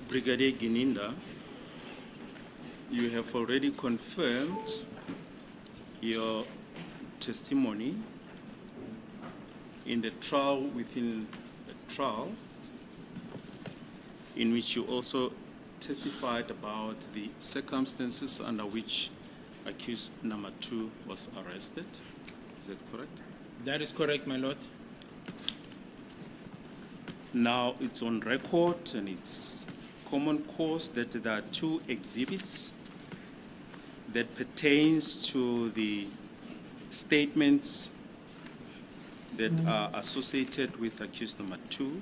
Brigadier Gininda, you have already confirmed your testimony in the trial within the trial, in which you also testified about the circumstances under which accused number 2 was arrested. Is that correct? That is correct, my lord. Now it's on record and it's common cause that there are 2 exhibits that pertains to the statements that are associated with accused number 2.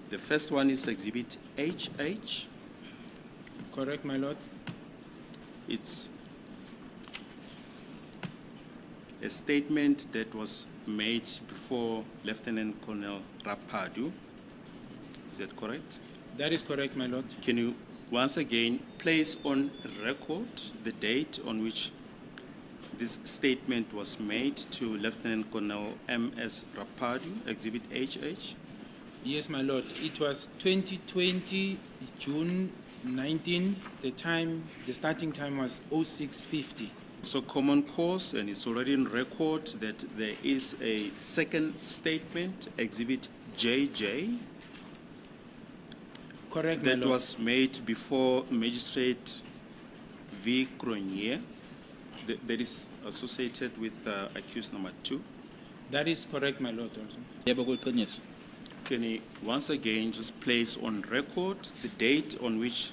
The first one is exhibit HH. Correct, my lord. It's a statement that was made before Lieutenant Colonel Rapadu. Is that correct? That is correct, my lord. Can you once again place on record the date on which this statement was made to Lieutenant Colonel M.S. Rapadu, exhibit HH? Yes, my lord. It was 2020, June 19. The starting time was 0650. So common cause, and it's already on record that there is a second statement, exhibit JJ, Correct, my that lord. was made before Magistrate V. Cronier, that is associated with accused number 2. That is correct, my lord. Also. Can you once again just place on record the date on which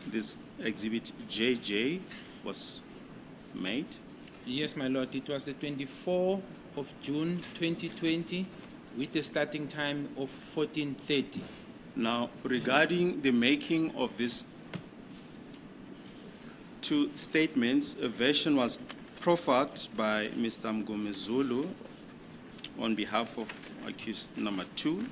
this exhibit JJ was made? Yes, my lord. It was the 24th of June 2020 with a starting time of 14:30. Now, regarding the making of these 2 statements, a version was proffered by Mr. Mgomezulu on behalf of accused number 2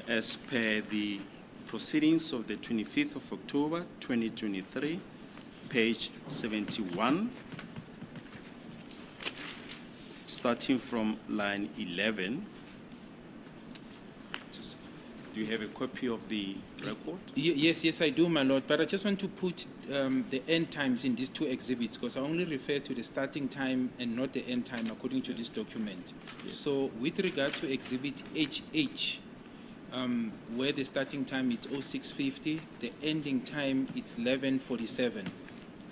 as per the proceedings of the 25th of October 2023, page 71, starting from line 11. Do you have a copy of the record? Yes, I do, my lord. But I just want to put the end times in these 2 exhibits because I only refer to the starting time and not the end time according to this document. Yes. So with regard to exhibit HH, where the starting time is 0650, the ending time is 11:47.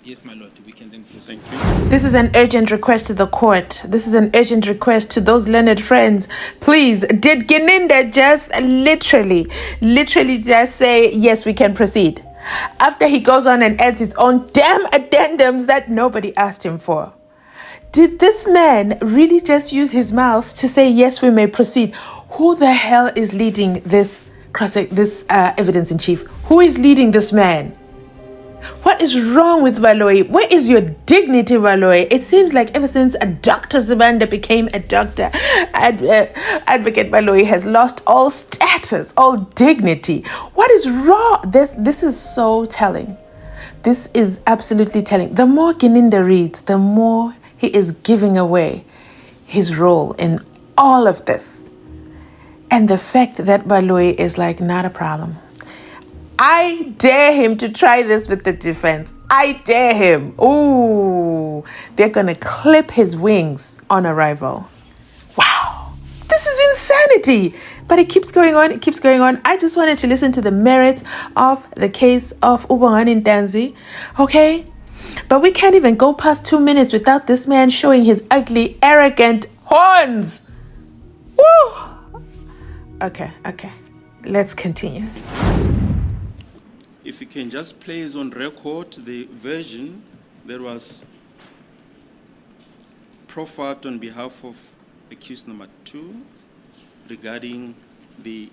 Yes, my lord, we can then proceed. Thank you. This is an urgent request to the court. This is an urgent request to those learned friends. Please, did Gininda just literally just say, yes, we can proceed? After he goes on and adds his own damn addendums that nobody asked him for. Did this man really just use his mouth to say, yes, we may proceed? Who the hell is leading this evidence in chief? Who is leading this man? What is wrong with Baloyi? Where is your dignity, Baloyi? It seems like ever since a Dr. Zibanda became a doctor, Advocate Baloyi has lost all status, all dignity. What is wrong? This is so telling. This is absolutely telling. The more Gininda reads, the more he is giving away his role in all of this. And the fact that Baloyi is like, not a problem. I dare him to try this with the defense. I dare him. Ooh, they're going to clip his wings on arrival. Wow, this is insanity. But it keeps going on. It keeps going on. I just wanted to listen to the merits of the case of Bongani Ntanzi. Okay? But we can't even go past 2 minutes without this man showing his ugly, arrogant horns. Woo! Okay. Let's continue. If you can just place on record the version that was proffered on behalf of accused number 2 regarding the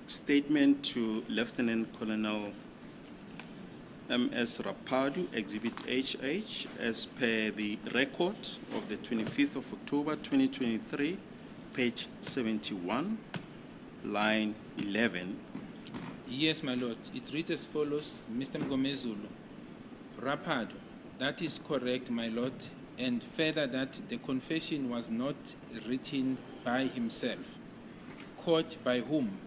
statement to Lieutenant Colonel M.S. Rapadu, exhibit HH, as per the record of the 25th of October 2023, page 71, line 11. Yes, my lord. It reads as follows, Mr. Mgomezulu. Rapado, that is correct, my lord. And further that the confession was not written by himself. Caught by whom?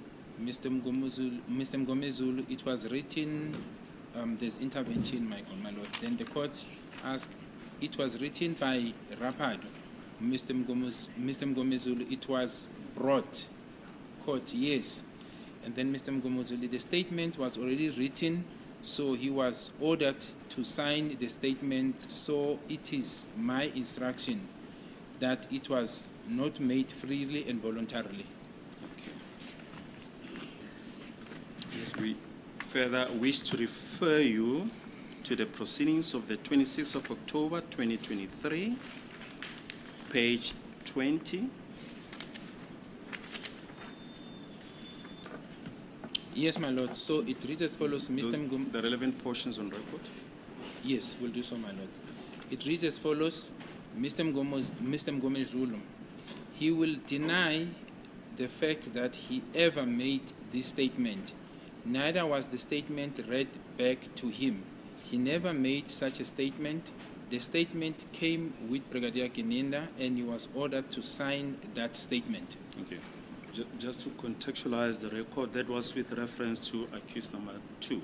Mr. Mngomezulu, it was written, there's intervention, my lord. Then the court asked, it was written by Rapado. Mr. Mngomezulu, it was brought. Court, yes. And then Mr. Mngomezulu, the statement was already written, so he was ordered to sign the statement, so it is my instruction that it was not made freely and voluntarily. Okay. Yes, we further wish to refer you to the proceedings of the 26th of October 2023, page 20. Yes, my lord. So it reads as follows, Mr. Mngomezulu. The relevant portions on record. Yes, we'll do so, my lord. It reads as follows, Mr. Mngomezulu, he will deny the fact that he ever made this statement. Neither was the statement read back to him. He never made such a statement. The statement came with Brigadier Gininda, and he was ordered to sign that statement. Okay. Just to contextualize the record, that was with reference to accused number 2.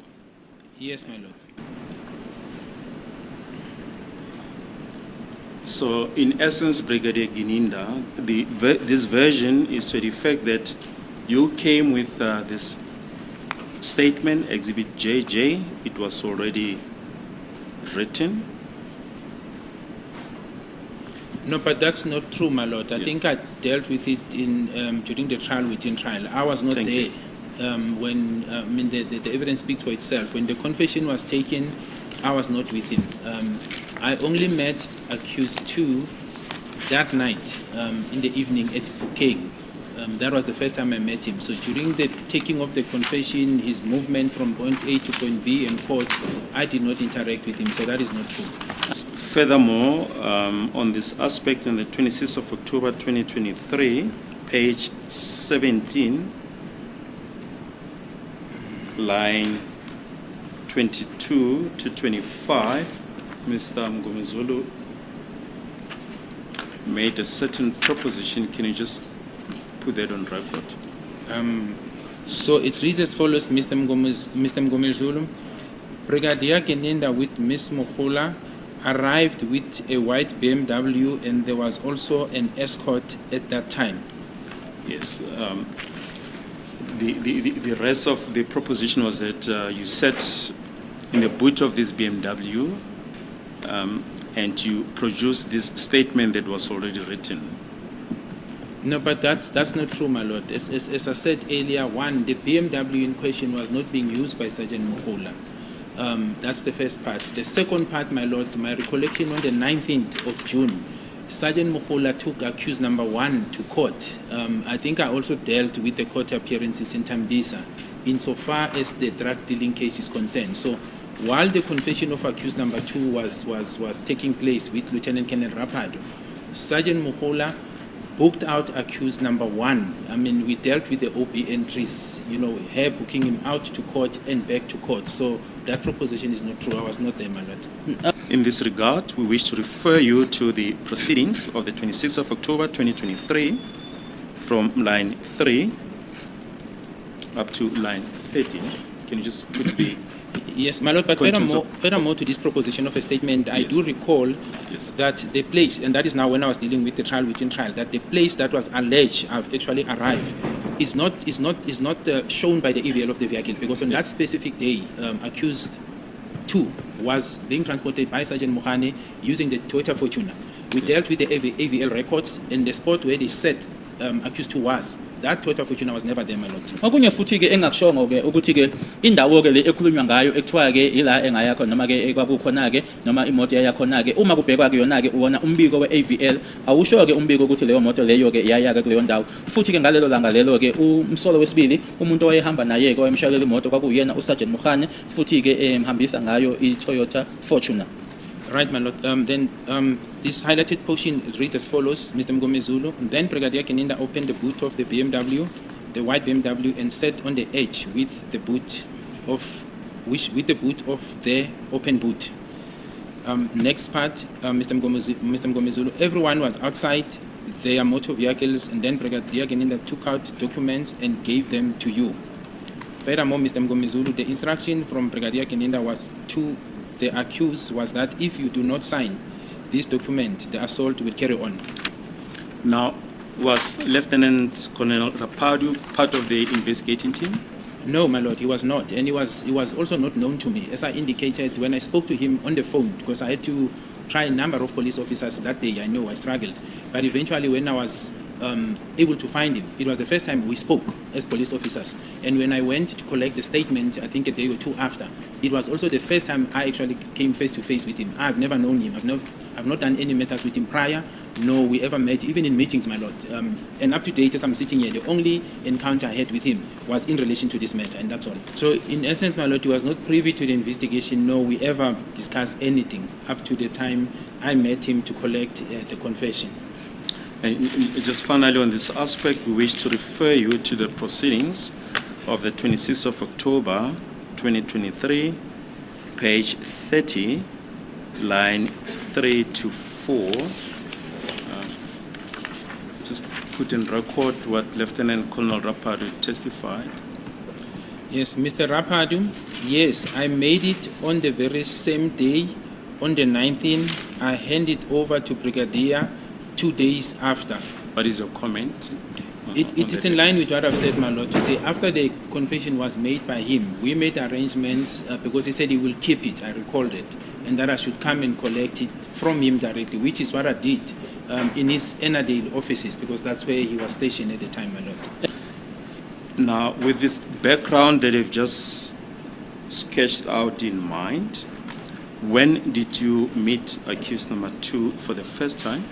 Yes, my lord. So, in essence, Brigadier Gininda, this version is to the effect that you came with this statement, Exhibit JJ. It was already written. No, but that's not true, my lord. I Yes. think I dealt with it in during the trial within trial. I was not Thank there you. when the evidence speaks for itself. When the confession was taken, I was not with him. I only met accused 2 that night in the evening at Bukeng. That was the first time I met him. So during the taking of the confession, his movement from point A to point B in court, I did not interact with him. So that is not true. Furthermore, on this aspect, on the 26th of October 2023, page 17, line 22 to 25, Mr. Mngomezulu made a certain proposition. Can you just put that on record? So it reads as follows, Mr. Mngomezulu. Brigadier Gininda with Ms. Mokula arrived with a white BMW, and there was also an escort at that time. Yes. The rest of the proposition was that you sat in the boot of this BMW and you produced this statement that was already written. No, but that's not true, my lord. As I said earlier, one, the BMW in question was not being used by Sergeant Mokula. That's the first part. The second part, my lord, my recollection on the 19th of June, Sergeant Mokula took accused number 1 to court. I think I also dealt with the court appearances in Tambisa insofar as the drug dealing case is concerned. So while the confession of accused number 2 was taking place with Lieutenant Colonel Rapado, Sergeant Mokula booked out accused number 1. I mean, we dealt with the OB entries, her booking him out to court and back to court. So that proposition is not true. I was not there, my lord. In this regard, we wish to refer you to the proceedings of the 26th of October 2023 from line 3 up to line 13. Can you just put the... Yes, my lord, but furthermore to this proposition of a statement, I do recall that the place, and that is now when I was dealing with the trial within trial, that the place that was alleged have actually arrived is not shown by the EVL of the vehicle, because on that specific day, accused 2 was being transported by Sergeant Mohane using the Toyota Fortuner. We dealt with the AVL records, and the spot where they said accused 2 was. That Toyota Fortuner was never there, my lord. Okunye futhi ke engakushongo ke ukuthi ke indawo ke le ekhulunywa ngayo ekuthiwa ke ila engaya khona noma ke ekwakukhona ke noma imoto yakhona ke uma kubhekwa ke yona ke uwona umbiko we-AVL awusho ke umbiko ukuthi leyo moto leyo ke yaya ke kuleyo ndawo futhi ke ngalelo langa lelo ke umsolo wesibili umuntu owayehamba naye ke wayemshayelela imoto kwakuyena uSergeant Mohane futhi ke emhambisa ngayo iToyota Fortuner. Right, my lord. This highlighted portion reads as follows, Mr. Mngomezulu. Then Brigadier Gininda opened the boot of the BMW, the white BMW, and sat on the edge with the boot of the open boot. Next part, Mr. Mngomezulu. Everyone was outside their motor vehicles, and then Brigadier Gininda took out documents and gave them to you. Furthermore, Mr. Mgomezulu, the instruction from Brigadier Kininda was to the accused was that if you do not sign this document, the assault will carry on. Now, was Lieutenant Colonel Rapadu part of the investigating team? No, my lord, he was not, and he was also not known to me. As I indicated when I spoke to him on the phone, because I had to try a number of police officers that day. I know I struggled, but eventually when I was able to find him, it was the first time we spoke as police officers. And when I went to collect the statement, I think a day or two after, it was also the first time I actually came face to face with him. I've never known him. I've not done any matters with him prior. No, we ever met, even in meetings, my lord. And up to date, as I'm sitting here, the only encounter I had with him was in relation to this matter, and that's all. So, in essence, my lord, he was not privy to the investigation. No, we ever discussed anything up to the time I met him to collect the confession. And just finally on this aspect, we wish to refer you to the proceedings of the 26th of October 2023, page 30, line 3 to 4. Just put in record what Lieutenant Colonel Rapadu testified. Yes, Mr. Rapadu, yes, I made it on the very same day, on the 19th. I handed over to Brigadier 2 days after. What is your comment? It is in line with what I've said, my lord, to say after the confession was made by him, we made arrangements because he said he will keep it, I recalled it, and that I should come and collect it from him directly, which is what I did in his Enadale offices, because that's where he was stationed at the time, my lord. Now, with this background that you've just sketched out in mind, when did you meet accused number 2 for the first time?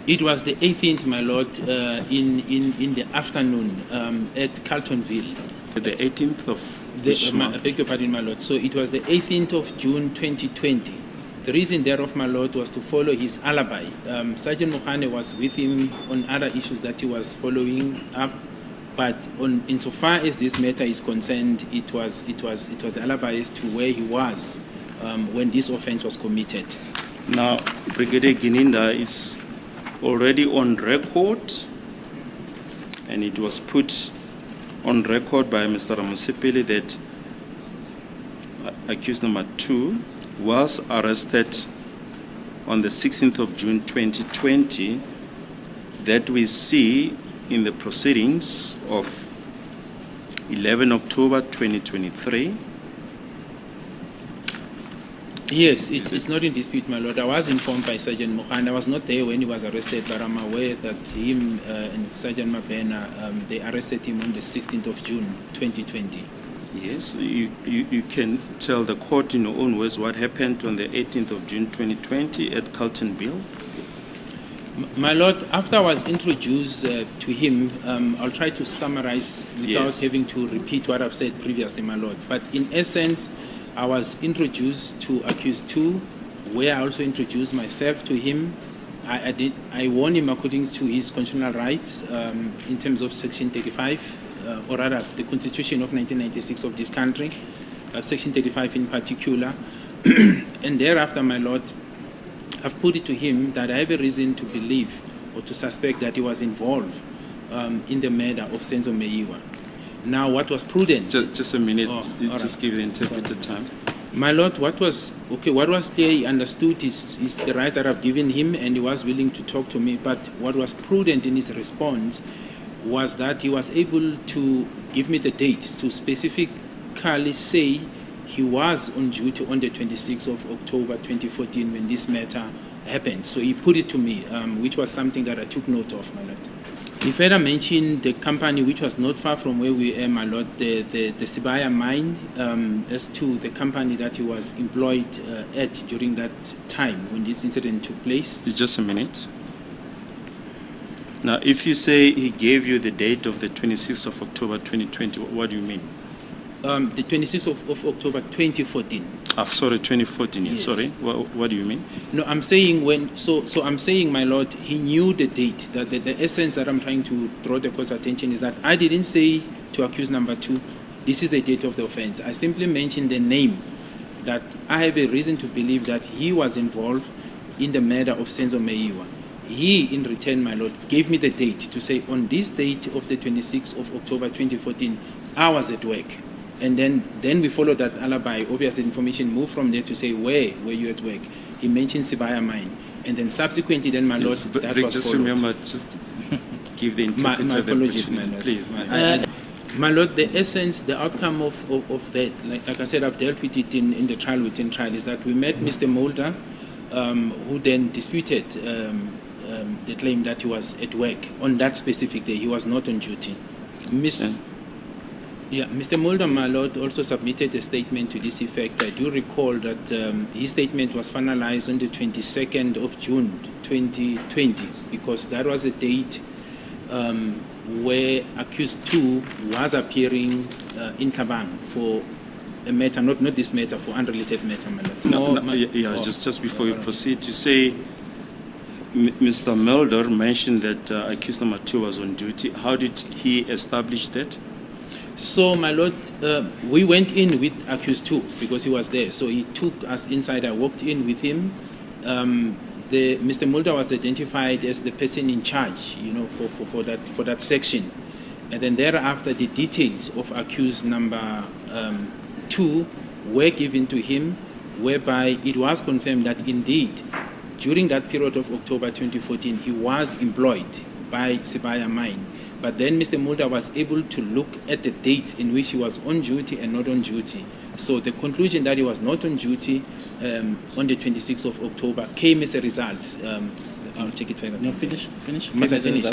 It was the 18th, my lord, in the afternoon at Carltonville. The 18th of which I month? beg your pardon, my lord. So it was the 18th of June 2020. The reason thereof, my lord, was to follow his alibi. Sergeant Mohane was with him on other issues that he was following up, but insofar as this matter is concerned, it was the alibi as to where he was when this offense was committed. Now, Brigadier Gininda is already on record, and it was put on record by Mr. Ramusipili that accused number 2 was arrested on the 16th of June 2020, that we see in the proceedings of 11 October 2023. Yes, it's not in dispute, my lord. I was informed by Sergeant Mohane. I was not there when he was arrested, but I'm aware that him and Sergeant Mabena, they arrested him on the 16th of June 2020. Yes, you can tell the court in your own words what happened on the 18th of June 2020 at Carltonville. My lord, after I was introduced to him, I'll try to summarize without having to repeat what I've said previously, my lord. But in essence, I was introduced to accused 2, where I also introduced myself to him. I warned him according to his constitutional rights in terms of Section 35, or rather the Constitution of 1996 of this country, Section 35 in particular. And thereafter, my lord, I've put it to him that I have a reason to believe or to suspect that he was involved in the murder of SENZO MEYIWA. Now, what was prudent? Just a minute. Just right. give the interpreter time. My lord, what was clear, he understood is the rights that I've given him, and he was willing to talk to me. But what was prudent in his response was that he was able to give me the date to specifically say he was on duty on the 26th of October 2014 when this matter happened. So he put it to me, which was something that I took note of, my lord. He further mentioned the company which was not far from where we are, my lord, the Sibaya mine, as to the company that he was employed at during that time when this incident took place. It's just a minute. Now, if you say he gave you the date of the 26th of October 2020, what do you mean? The 26th of October 2014. Sorry, 2014. Yes. Sorry. What do you mean? No, I'm saying so I'm saying, my lord, he knew the date. That the essence that I'm trying to draw the court's attention is that I didn't say to accused number 2, this is the date of the offense. I simply mentioned the name, that I have a reason to believe that he was involved in the murder of SENZO MEYIWA. He, in return, my lord, gave me the date to say on this date of the 26th of October 2014, I was at work. And then we followed that alibi. Obviously, information moved from there to say, where were you at work? He mentioned Sibaya Mine. And then subsequently, then, my lord, Yes, but that Rick, was just followed. remember, just give the My interpreter the apologies, my opportunity, lord. please. My lord, the essence, the outcome of that, like I said, I've dealt with it in the trial within trial, is that we met Mr. Mulder, who then disputed the claim that he was at work on that specific day. He was not on duty. Mr. Mulder, my lord, also submitted a statement to this effect. I do recall that his statement was finalized on the 22nd of June 2020, because that was the date where accused 2 was appearing in Tabang for a matter, not this matter, for unrelated matter, my lord. Just before you proceed, you say Mr. Mulder mentioned that accused number 2 was on duty. How did he establish that? So, my lord, we went in with accused 2 because he was there. So he took us inside. I walked in with him. Mr. Mulder was identified as the person in charge, for that section. And then thereafter, the details of accused number 2 were given to him, whereby it was confirmed that indeed, during that period of October 2014, he was employed by Sibaya Mine. But then Mr. Mulder was able to look at the dates in which he was on duty and not on duty. So the conclusion that he was not on duty on the 26th of October came as a result. I'll take it further. No, finish. Must I finish?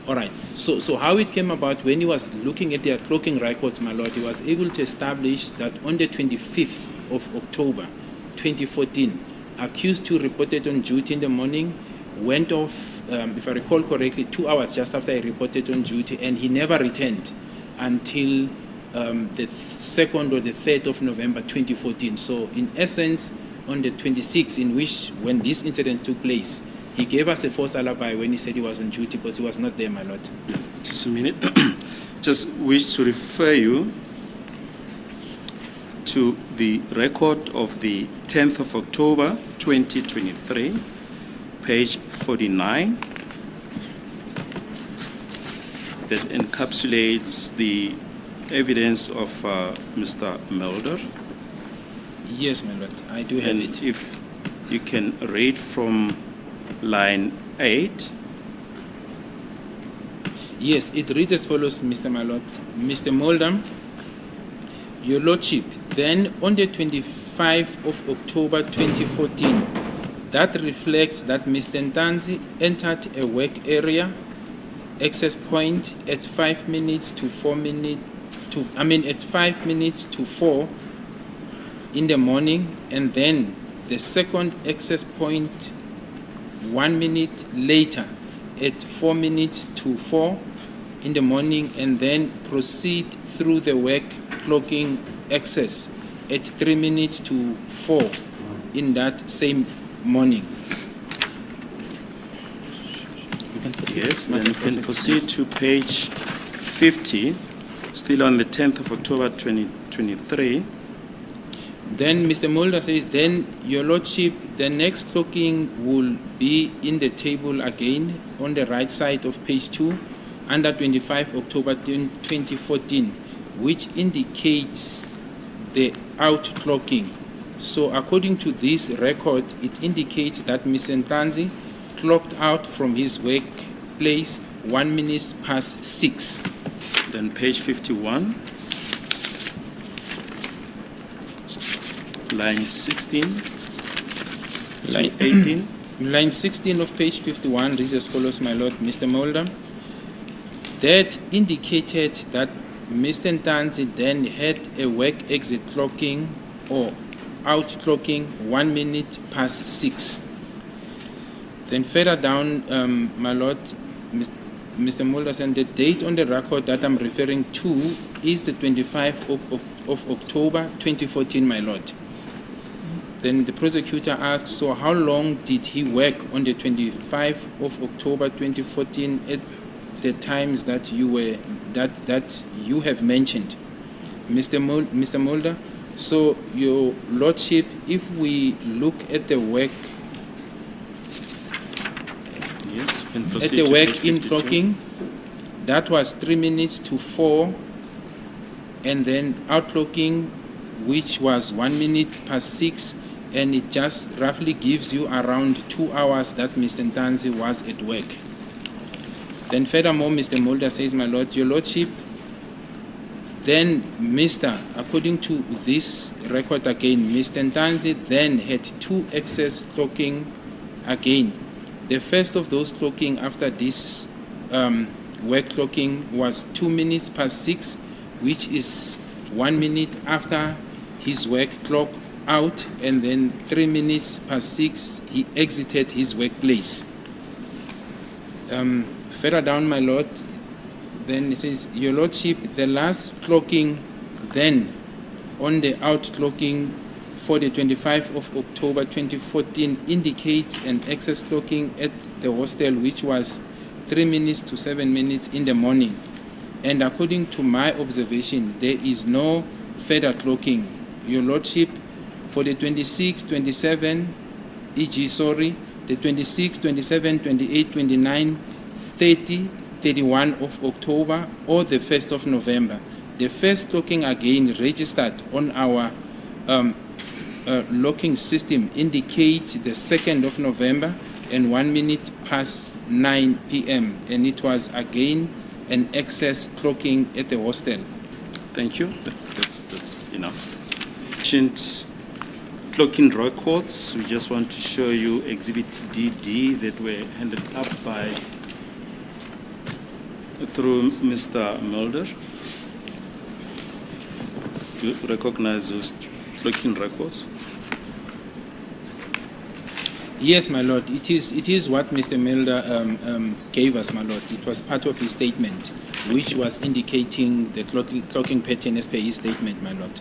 All right. So how it came about, when he was looking at their clocking records, my lord, he was able to establish that on the 25th of October 2014, accused 2 reported on duty in the morning, went off, if I recall correctly, 2 hours just after he reported on duty, and he never returned until the 2nd or the 3rd of November 2014. So in essence, on the 26th, in which, when this incident took place, he gave us a false alibi when he said he was on duty because he was not there, my lord. Just a minute. Just wish to refer you to the record of the 10th of October 2023, page 49, that encapsulates the evidence of Mr. Mulder. Yes, my lord, I do have And it. if you can read from line 8. Yes, it reads as follows, Mr. My lord. Mr. Mulder, your lordship, then on the 25th of October 2014, that reflects that Mr. Ntanzi entered a work area access point at 5 minutes to 4 in the morning, and then the second access point 1 minute later at 4 minutes to 4 in the morning, and then proceed through the work clocking access at 3 minutes to 4 in that same morning. Yes, then you can proceed to page 50, still on the 10th of October 2023. Then Mr. Mulder says, then your lordship, the next clocking will be in the table again on the right side of page 2 under 25 October 2014, which indicates the outclocking. So according to this record, it indicates that Mr. Ntanzi clocked out from his workplace 1 minute past 6. Then page 51, line 16 to 18. Line 16 of page 51 reads as follows, my lord. Mr. Mulder, that indicated that Mr. Ntanzi then had a work exit clocking or outclocking 1 minute past 6. Then further down, my lord, Mr. Mulder said the date on the record that I'm referring to is the 25th of October 2014, my lord. Then the prosecutor asked, so how long did he work on the 25th of October 2014 at the times that you have mentioned? Mr. Mulder, so your lordship, if we look at the work, Yes, you can at proceed the to work page in 52. clocking, that was 3 minutes to 4 and then outclocking, which was 1 minute past 6, and it just roughly gives you around 2 hours that Mr. Ntanzi was at work. Then furthermore, Mr. Mulder says, my lord, your lordship, then Mr., according to this record again, Mr. Ntanzi then had 2 excess clocking again. The first of those clocking after this work clocking was 2 minutes past 6, which is 1 minute after his work clock out, and then 3 minutes past 6 he exited his workplace. Further down, my lord, then it says, your lordship, the last clocking then on the outclocking for the 25th of October 2014 indicates an excess clocking at the hostel, which was 3 minutes to 7 minutes in the morning. And according to my observation, there is no further clocking. Your lordship, for the 26, 27, e.g., sorry, the 26, 27, 28, 29, 30, 31 of October, or the 1st of November. The first clocking again registered on our locking system indicates the 2nd of November and 1 minute past 9 p.m. and it was again an excess clocking at the hostel. Thank you. That's enough. Ancient clocking records. We just want to show you Exhibit DD that were handed up through Mr. Mulder. You recognize those clocking records? Yes, my lord. It is what Mr. Mulder gave us, my lord. It was part of his statement, which was indicating the clocking pattern as per his statement, my lord.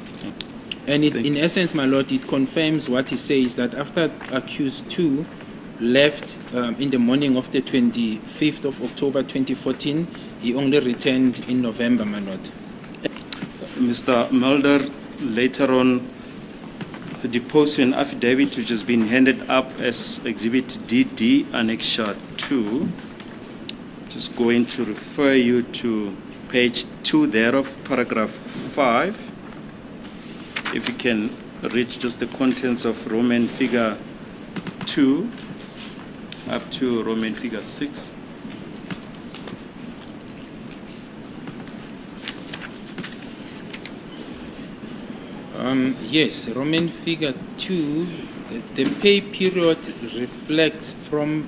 And it, in essence, my lord, it confirms what he says, that after accused 2 left in the morning of the 25th of October 2014, he only returned in November, my lord. Mr. Mulder later on deposed an affidavit which has been handed up as Exhibit DD, Annexure 2. Just going to refer you to page 2 thereof, paragraph 5. If you can read just the contents of Roman figure 2 up to Roman figure 6. Yes, Roman figure 2, the pay period reflects from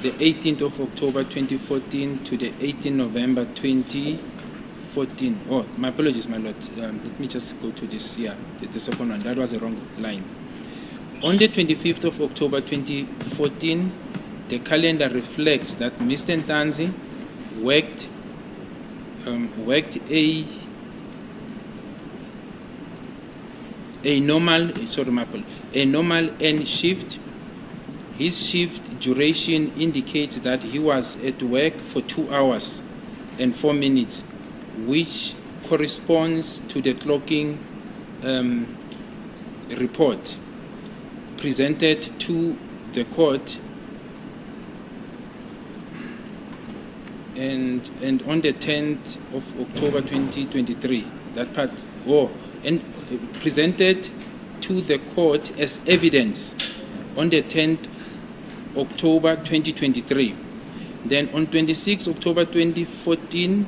the 18th of October 2014 to the 18th November 2014. Oh, my apologies, my lord. Let me just go to this. Yeah, the second one. That was the wrong line. On the 25th of October 2014, the calendar reflects that Mr. Ntanzi worked a normal N shift. His shift duration indicates that he was at work for 2 hours and 4 minutes, which corresponds to the clocking report presented to the court and on the 10th of October 2023. That part, and presented to the court as evidence on the 10th October 2023. Then on 26 October 2014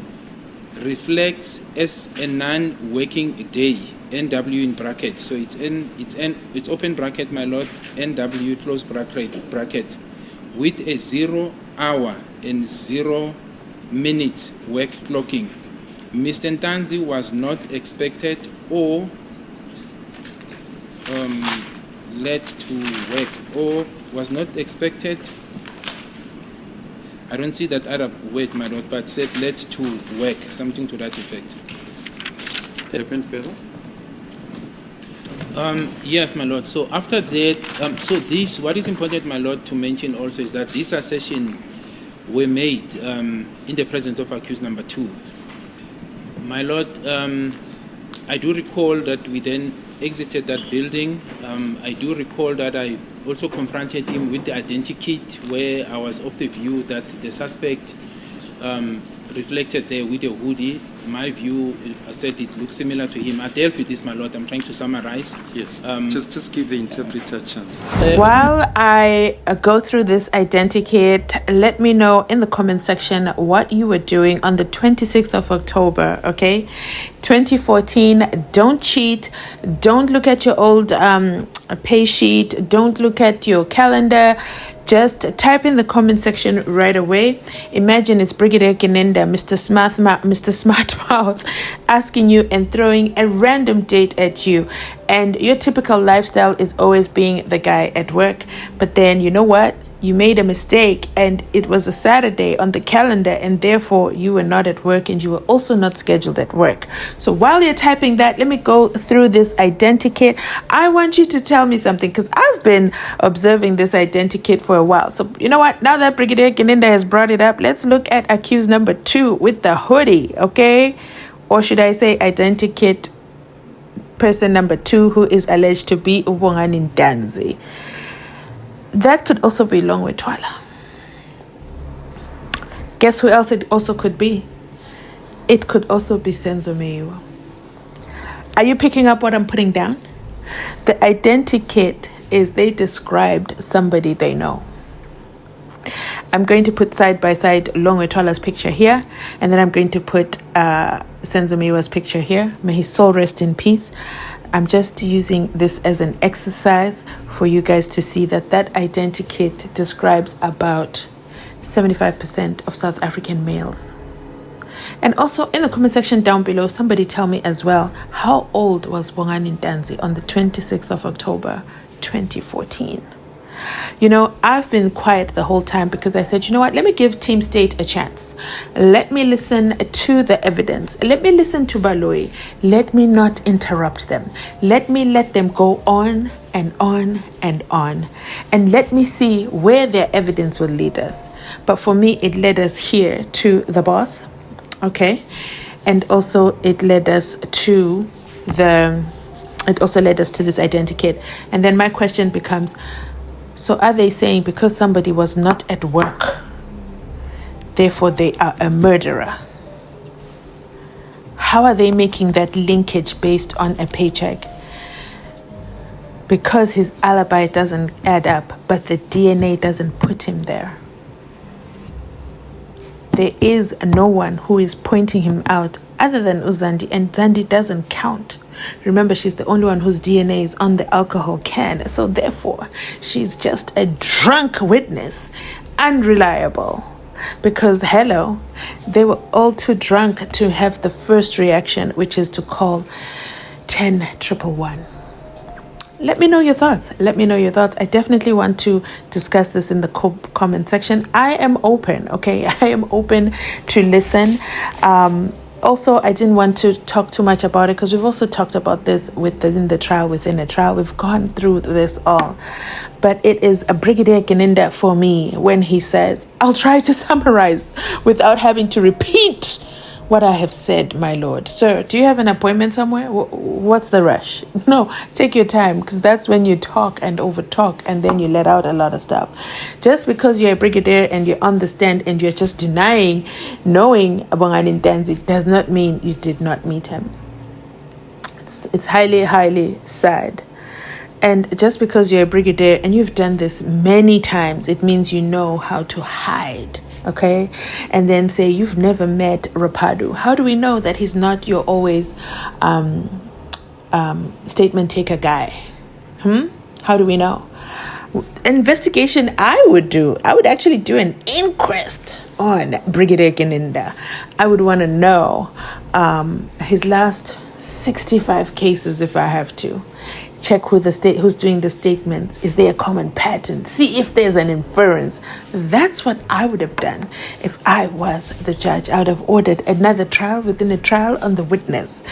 reflects as a non-working day, NW in brackets. So it's open bracket, my lord, NW close bracket, with a 0 hour and 0 minutes work clocking. Mr. Ntanzi was not expected or led to work, or was not expected. I don't see that other word, my lord, but said led to work, something to that effect. Happen further? Yes, my lord. So after that, so this, what is important, my lord, to mention also is that this assertion were made in the presence of accused number 2. My lord, I do recall that we then exited that building. I do recall that I also confronted him with the identikit, where I was of the view that the suspect reflected there with a hoodie. My view, I said it looks similar to him. I dealt with this, my lord. I'm trying to summarize. Yes. Just give the interpreter a chance. While I go through this identikit, let me know in the comment section what you were doing on the 26th of October, okay? 2014. Don't cheat. Don't look at your old pay sheet. Don't look at your calendar. Just type in the comment section right away. Imagine it's Brigadier Kinenda, Mr. Smartmouth, asking you and throwing a random date at you. And your typical lifestyle is always being the guy at work. But then, you know what? You made a mistake and it was a Saturday on the calendar, and therefore you were not at work and you were also not scheduled at work. So while you're typing that, let me go through this identikit. I want you to tell me something, because I've been observing this identikit for a while. So you know what? Now that Brigadier Kinenda has brought it up, let's look at accused number 2 with the hoodie, okay? Or should I say identikit person number 2, who is alleged to be Bongani Ntanzi. That could also be Longwe Twala. Guess who else it also could be? It could also be SENZO MEYIWA. Are you picking up what I'm putting down? The identikit is they described somebody they know. I'm going to put side by side Longwe Twala's picture here, and then I'm going to put SENZO MEYIWA's picture here. May his soul rest in peace. I'm just using this as an exercise for you guys to see that identikit describes about 75% of South African males. And also in the comment section down below, somebody tell me as well, how old was Bongani Ntanzi on the 26th of October 2014? You know, I've been quiet the whole time because I said, you know what, let me give Team State a chance. Let me listen to the evidence. Let me listen to Baloyi. Let me not interrupt them. Let me let them go on and on and on. And let me see where their evidence will lead us. But for me, it led us here to the boss, okay? And also it led us to this identikit. And then my question becomes, so are they saying because somebody was not at work, therefore they are a murderer? How are they making that linkage based on a paycheck? Because his alibi doesn't add up, but the DNA doesn't put him there. There is no one who is pointing him out other than Uzandi, and Zandi doesn't count. Remember, she's the only one whose DNA is on the alcohol can. So therefore, she's just a drunk witness, unreliable. Because, hello, they were all too drunk to have the first reaction, which is to call 10-111. Let me know your thoughts. I definitely want to discuss this in the comment section. I am open, okay? I am open to listen. Also, I didn't want to talk too much about it because we've also talked about this within a trial. We've gone through this all. But it is a Brigadier Kinenda for me when he says, I'll try to summarize without having to repeat what I have said, my lord. Sir, do you have an appointment somewhere? What's the rush? No, take your time, because that's when you talk and over-talk and then you let out a lot of stuff. Just because you're a brigadier and you're on the stand and you're just denying knowing Bongani Ntanzi does not mean you did not meet him. It's highly, highly sad. And just because you're a brigadier and you've done this many times, it means you know how to hide. Okay, and then say you've never met Rapadu. How do we know that he's not your always statement taker guy? How do we know? Investigation I would actually do an inquest on Brigadier Kinenda. I would want to know his last 65 cases if I have to. Check who's doing the statements. Is there a common pattern? See if there's an inference. That's what I would have done if I was the judge. I would have ordered another trial within a trial on the witness,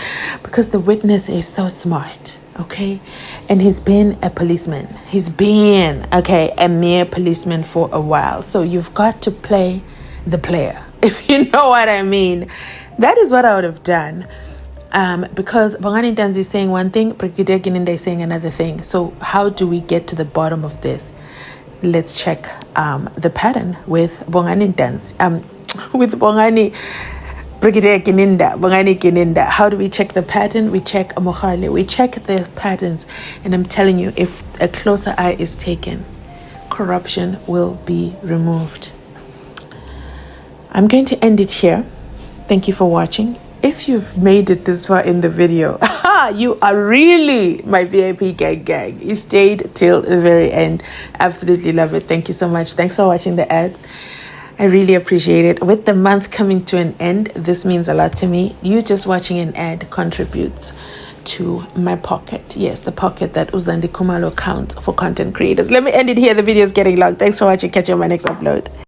because the witness is so smart, okay? And he's been a policeman. He's been, a mere policeman for a while. So you've got to play the player, if you know what I mean. That is what I would have done. Because Bongani Ntanzi is saying one thing, Brigadier Kinenda is saying another thing. So how do we get to the bottom of this? Let's check the pattern with Bongani Ntanzi. with Bongani. Brigadier Gininda, Bongani Gininda. How do we check the pattern? We check Amokhale. We check the patterns. And I'm telling you, if a closer eye is taken, corruption will be removed. I'm going to end it here. Thank you for watching. If you've made it this far in the video, you are really my VIP gang. You stayed till the very end. Absolutely love it. Thank you so much. Thanks for watching the ads. I really appreciate it. With the month coming to an end, this means a lot to me. You just watching an ad contributes to my pocket. Yes, the pocket that Uzandi Kumalo counts for content creators. Let me end it here. The video is getting long. Thanks for watching. Catch you on my next upload.